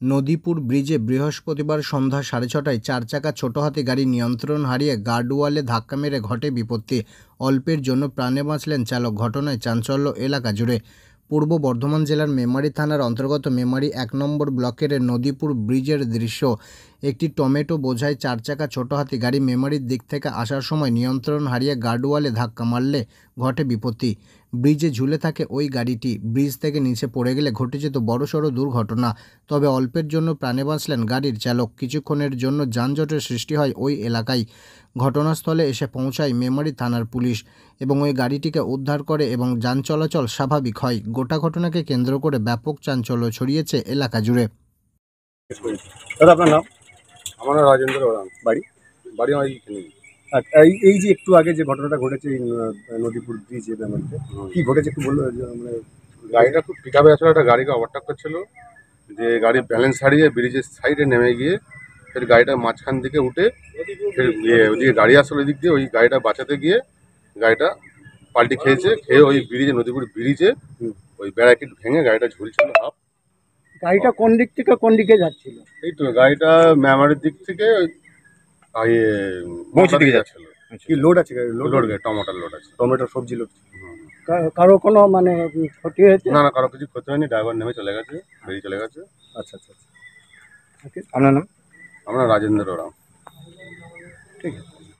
নদীপুর ব্রিজে বৃহস্পতিবার সন্ধ্যা 6:30টায় 4 চাকা ছোট হাতি গাড়ি নিয়ন্ত্রণ হারিয়ে গার্ডওয়ালে ধাক্কা মেরে ঘটে বিপত্তি। অল্পের জন্য প্রাণে বাঁচলেন চালক। ঘটনায় চাঞ্চল্য এলাকা জুড়ে। পূর্ব বর্ধমান জেলার মেমারি থানার অন্তর্গত মেমারি 1 নম্বর ব্লকের নদীপুর ব্রিজের দৃশ্য। একটি টমেটো বোঝাই 4 চাকা ছোট হাতি গাড়ি মেমারির দিক থেকে আসার সময় নিয়ন্ত্রণ হারিয়ে গার্ডওয়ালে ধাক্কা মারলে ঘটে বিপত্তি। ব্রিজে ঝুলে থাকে ওই গাড়িটি। ব্রিজ থেকে নিচে পড়ে গেলে ঘটে যেত বড়সড় দুর্ঘটনা। তবে অল্পের জন্য প্রাণে বাঁচলেন গাড়ির চালক। কিছুক্ষণের জন্য যানজটের সৃষ্টি হয় ওই এলাকায়। ঘটনাস্থলে এসে পৌঁছায় মেমারি থানার পুলিশ এবং ওই গাড়িটিকে উদ্ধার করে এবং যান চলাচল স্বাভাবিক হয়। গোটা ঘটনাকে কেন্দ্র করে ব্যাপক চাঞ্চল্য ছড়িয়েছে এলাকা জুড়ে। দাদা আপনার নাম? আমার নাম রাজেন্দ্র ওরাং। বাড়ি? বাড়ি আমার এইখানে। আচ্ছা, এই যে একটু আগে যে ঘটনাটা ঘটেছে এই নদীপুর ব্রিজে ব্যাপারটা কি ঘটেছে একটু বললো? মানে গাড়িটা খুব পিক আপে আসলে একটা গাড়িকে ওভারটেক করছিল, যে গাড়ি ব্যালেন্স হারিয়ে ব্রিজের সাইডে নেমে গিয়ে ফের গাড়িটা মাঝখান থেকে উঠে ফের ওইদিকে গাড়ি আসলে ওই দিক দিয়ে ওই গাড়িটা বাঁচাতে গিয়ে গাড়িটা পাল্টি খেয়েছে। খেয়ে ওই ব্রিজে নদীপুর ব্রিজে ওই ব্যারাকেট ভেঙে গাড়িটা ঝুলছিল হাফ। গাড়িটা কোন দিক থেকে কোন দিকে যাচ্ছিল? এই তো গাড়িটা মেমারির দিক থেকে মৌচি দিকে যাচ্ছিল। কি লোড আছে? লোড গাড়ি টমেটোর লোড আছে। টমেটো সবজি লোড। কারো কোনো মানে ক্ষতি হয়েছে? না না, কারো কিছু ক্ষতি হয়নি। ড্রাইভার নেমে চলে গেছে, বেরিয়ে চলে গেছে। আচ্ছা আচ্ছা আচ্ছা। আপনার নাম? আমরা রাজেন্দ্র ওরাং। ঠিক আছে।